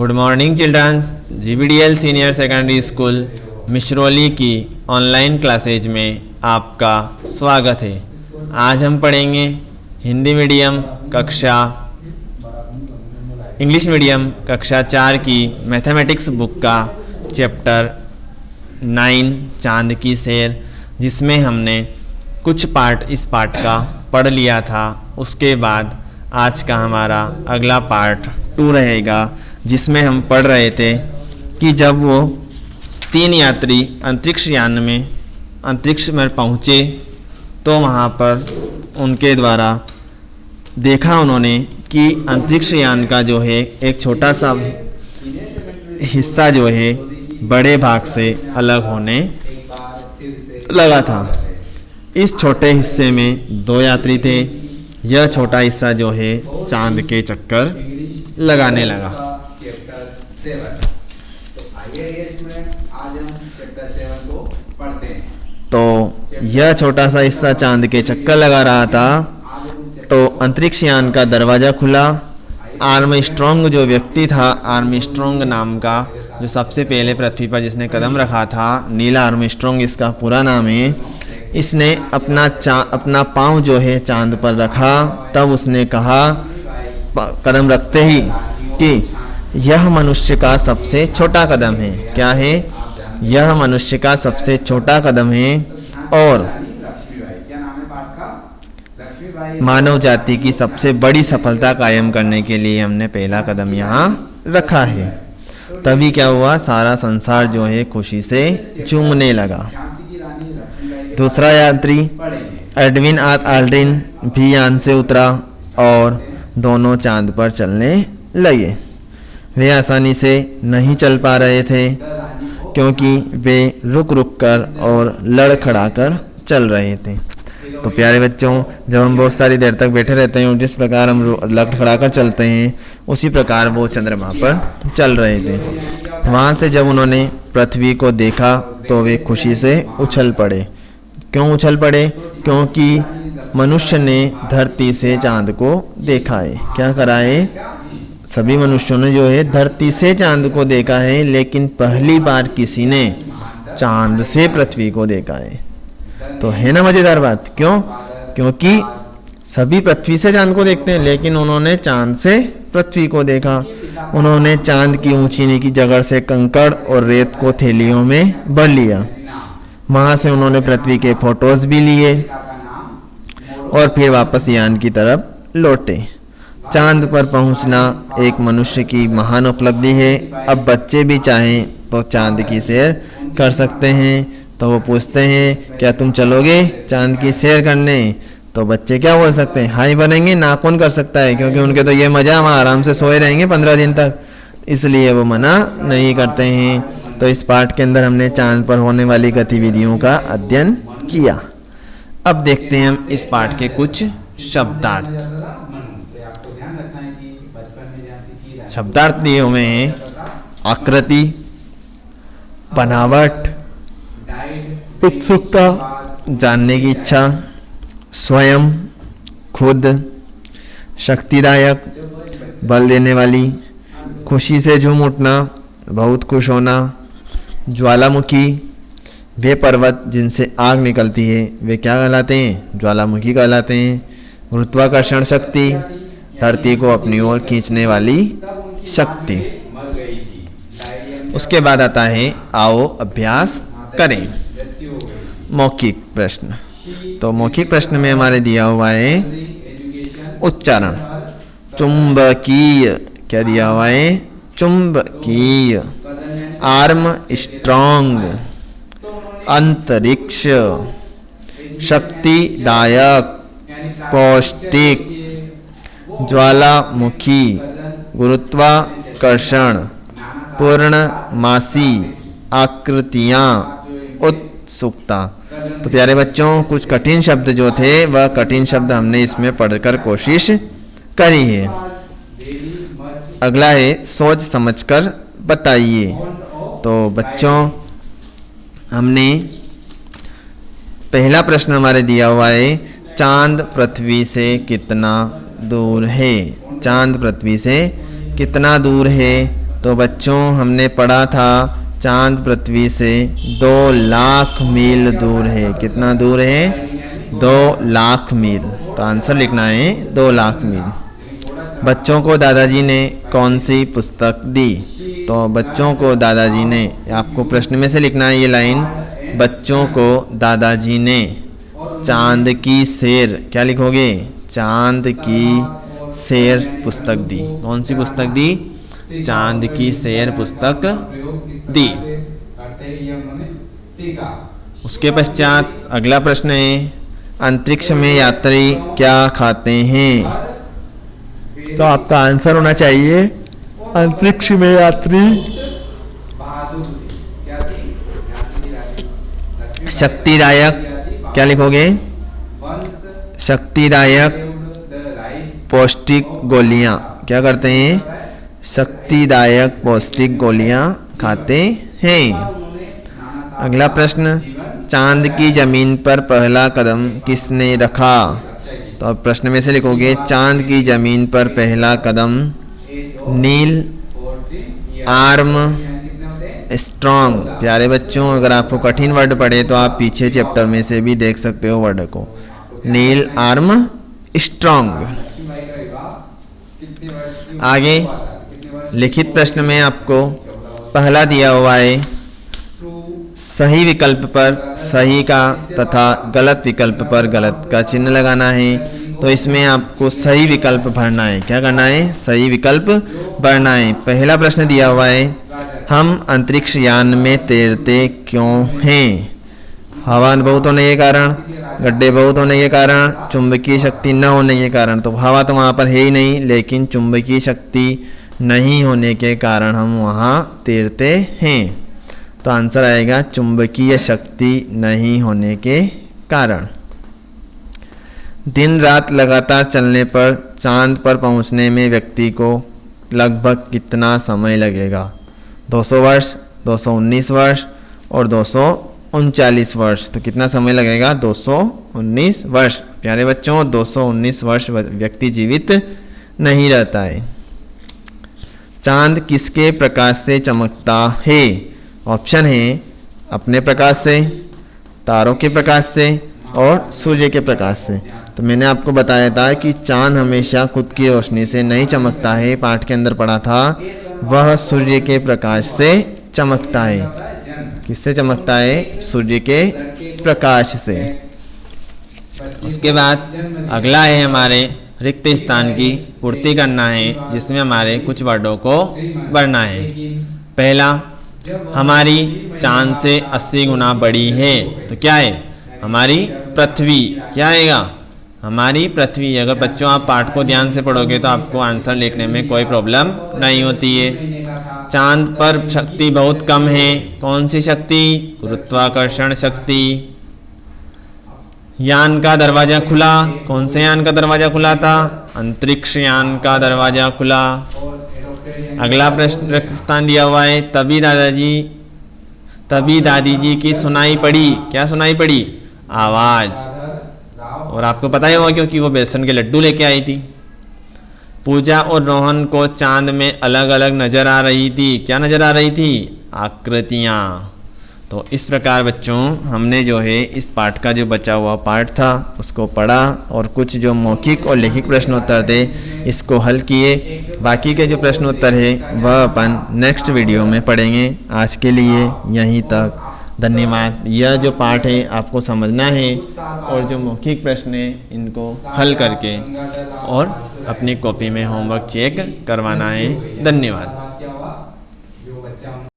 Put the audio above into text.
Good morning childrens. GBDL senior secondary school Mishrauli की online classes में आपका स्वागत है। आज हम पढ़ेंगे हिंदी मीडियम कक्षा इंग्लिश मीडियम कक्षा 4 की मैथमेटिक्स बुक का चैप्टर 9 चांद की सैर, जिसमें हमने कुछ पार्ट इस पार्ट का पढ़ लिया था। उसके बाद आज का हमारा अगला पार्ट 2 रहेगा, जिसमें हम पढ़ रहे थे कि जब वो 3 यात्री अंतरिक्ष में पहुँचे तो वहाँ पर उनके द्वारा देखा उन्होंने कि अंतरिक्ष यान का जो है एक छोटा सा हिस्सा जो है बड़े भाग से अलग होने लगा था। इस छोटे हिस्से में 2 यात्री थे। यह छोटा हिस्सा जो है चांद के चक्कर लगाने लगा। तो यह छोटा सा हिस्सा चांद के चक्कर लगा रहा था, तो अंतरिक्ष यान का दरवाज़ा खुला। आर्मस्ट्रॉन्ग जो व्यक्ति था, आर्मस्ट्रॉन्ग नाम का, जो सबसे पहले पृथ्वी पर जिसने कदम रखा था, नील आर्मस्ट्रॉन्ग इसका पूरा नाम है। इसने अपना पाँव जो है चांद पर रखा। तब उसने कहा कदम रखते ही कि यह मनुष्य का सबसे छोटा कदम है। क्या है? यह मनुष्य का सबसे छोटा कदम है और मानव जाति की सबसे बड़ी सफलता कायम करने के लिए हमने पहला कदम यहाँ रखा है। तभी क्या हुआ, सारा संसार जो है खुशी से झूमने लगा। दूसरा यात्री एडविन आल्ड्रिन भी यान से उतरा और दोनों चांद पर चलने लगे। वे आसानी से नहीं चल पा रहे थे क्योंकि वे रुक रुक कर और लड़खड़ा कर चल रहे थे। तो प्यारे बच्चों, जब हम बहुत सारी देर तक बैठे रहते हैं और जिस प्रकार हम लड़खड़ा कर चलते हैं, उसी प्रकार वो चंद्रमा पर चल रहे थे। वहाँ से जब उन्होंने पृथ्वी को देखा तो वे खुशी से उछल पड़े। क्यों उछल पड़े? क्योंकि मनुष्य ने धरती से चांद को देखा है। क्या करा है? सभी मनुष्यों ने जो है धरती से चांद को देखा है, लेकिन पहली बार किसी ने चांद से पृथ्वी को देखा है। तो है ना मजेदार बात? क्यों? क्योंकि सभी पृथ्वी से चांद को देखते हैं, लेकिन उन्होंने चांद से पृथ्वी को देखा। उन्होंने चांद की ऊंची नीची जगह से कंकड़ और रेत को थैलियों में भर लिया। वहां से उन्होंने पृथ्वी के फोटोज भी लिए और फिर वापस यान की तरफ लौटे। चांद पर पहुंचना एक मनुष्य की महान उपलब्धि है। अब बच्चे भी चाहें तो चांद की सैर कर सकते हैं। तो वो पूछते हैं, क्या तुम चलोगे चांद की सैर करने? तो बच्चे क्या बोल सकते हैं? हाई बनेंगे। ना कौन कर सकता है, क्योंकि उनके तो ये मजा, वहाँ आराम से सोए रहेंगे 15 दिन तक, इसलिए वो मना नहीं करते हैं। तो इस पाठ के अंदर हमने चांद पर होने वाली गतिविधियों का अध्ययन किया। अब देखते हैं हम इस पाठ के कुछ शब्दार्थ। शब्दार्थ दिए हुए हैं: आकृति, बनावट, उत्सुकता, जानने की इच्छा, स्वयं, खुद, शक्तिदायक, बल देने वाली, खुशी से झूम उठना, बहुत खुश होना, ज्वालामुखी। वे पर्वत जिनसे आग निकलती है वे क्या कहलाते हैं? ज्वालामुखी कहलाते हैं। गुरुत्वाकर्षण शक्ति, धरती को अपनी ओर खींचने वाली शक्ति। उसके बाद आता है आओ अभ्यास करें। मौखिक प्रश्न। तो मौखिक प्रश्न में हमारे दिया हुआ है उच्चारण। चुंबकीय, क्या दिया हुआ है? चुंबकीय। आर्म स्ट्रॉन्ग, अंतरिक्ष, शक्तिदायक, पौष्टिक, ज्वालामुखी, गुरुत्वाकर्षण, पूर्णमासी, आकृतियाँ, उत्सुकता। तो प्यारे बच्चों, कुछ कठिन शब्द जो थे वह कठिन शब्द हमने इसमें पढ़कर कोशिश करी है। अगला है सोच समझकर बताइए। तो बच्चों, हमने पहला प्रश्न हमारे दिया हुआ है, चांद पृथ्वी से कितना दूर है? चांद पृथ्वी से कितना दूर है? तो बच्चों हमने पढ़ा था चांद पृथ्वी से 2 लाख मील दूर है। कितना दूर है? 2 लाख मील। तो आंसर लिखना है 2 लाख मील। बच्चों को दादाजी ने कौन सी पुस्तक दी? तो बच्चों को दादाजी ने, आपको प्रश्न में से लिखना है ये लाइन, बच्चों को दादाजी ने चांद की सैर, क्या लिखोगे? चांद की सैर पुस्तक दी। कौन सी पुस्तक दी? चांद की सैर पुस्तक दी। उसके पश्चात अगला प्रश्न है, अंतरिक्ष में यात्री क्या खाते हैं? तो आपका आंसर होना चाहिए अंतरिक्ष में यात्री शक्तिदायक, क्या लिखोगे? शक्तिदायक पौष्टिक गोलियां, क्या करते हैं? शक्तिदायक पौष्टिक गोलियां खाते हैं। अगला प्रश्न, चांद की जमीन पर पहला कदम किसने रखा? तो अब प्रश्न में से लिखोगे चांद की जमीन पर पहला कदम नील आर्म स्ट्रॉन्ग। प्यारे बच्चों, अगर आपको कठिन वर्ड पढ़े तो आप पीछे चैप्टर में से भी देख सकते हो वर्ड को। नील आर्म स्ट्रॉन्ग। आगे लिखित प्रश्न में आपको पहला दिया हुआ है, सही विकल्प पर सही का तथा गलत विकल्प पर गलत का चिन्ह लगाना है। तो इसमें आपको सही विकल्प भरना है। क्या करना है? सही विकल्प भरना है। पहला प्रश्न दिया हुआ है, हम अंतरिक्ष यान में तैरते क्यों हैं? हवा बहुत होने के कारण, गड्ढे बहुत होने के कारण, चुंबकीय शक्ति न होने के कारण। तो हवा तो वहाँ पर है ही नहीं, लेकिन चुंबकीय शक्ति नहीं होने के कारण हम वहाँ तैरते हैं। तो आंसर आएगा चुंबकीय शक्ति नहीं होने के कारण। दिन रात लगातार चलने पर चांद पर पहुंचने में व्यक्ति को लगभग कितना समय लगेगा? 200 वर्ष, 219 वर्ष और 239 वर्ष। तो कितना समय लगेगा? 219 वर्ष। प्यारे बच्चों, 219 वर्ष व्यक्ति जीवित नहीं रहता है। चांद किसके प्रकाश से चमकता है? ऑप्शन है अपने प्रकाश से, तारों के प्रकाश से और सूर्य के प्रकाश से। तो मैंने आपको बताया था कि चांद हमेशा खुद की रोशनी से नहीं चमकता है। पाठ के अंदर पढ़ा था, वह सूर्य के प्रकाश से चमकता है। किससे चमकता है? सूर्य के प्रकाश से। उसके बाद अगला है हमारे रिक्त स्थान की पूर्ति करना है, जिसमें हमारे कुछ वर्डों को भरना है। पहला, हमारी चांद से 80 गुना बड़ी है। तो क्या है? हमारी पृथ्वी। क्या आएगा? हमारी पृथ्वी। अगर बच्चों आप पाठ को ध्यान से पढ़ोगे तो आपको आंसर लिखने में कोई प्रॉब्लम नहीं होती है। चांद पर शक्ति बहुत कम है। कौन सी शक्ति? गुरुत्वाकर्षण शक्ति। यान का दरवाजा खुला। कौन से यान का दरवाजा खुला था? अंतरिक्ष यान का दरवाजा खुला। अगला प्रश्न रिक्त स्थान दिया हुआ है, तभी दादी जी की सुनाई पड़ी। क्या सुनाई पड़ी? आवाज। और आपको पता ही होगा क्योंकि वो बेसन के लड्डू लेके आई थी। पूजा और रोहन को चांद में अलग अलग नजर आ रही थी। क्या नजर आ रही थी? आकृतियाँ। तो इस प्रकार बच्चों हमने जो है इस पाठ का जो बचा हुआ पाठ था उसको पढ़ा और कुछ जो मौखिक और लिखित प्रश्नोत्तर थे इसको हल किए। बाकी के जो प्रश्नोत्तर है वह अपन नेक्स्ट वीडियो में पढ़ेंगे। आज के लिए यहीं तक, धन्यवाद। यह जो पाठ है आपको समझना है और जो मौखिक प्रश्न है इनको हल करके और अपनी कॉपी में होमवर्क चेक करवाना है। धन्यवाद।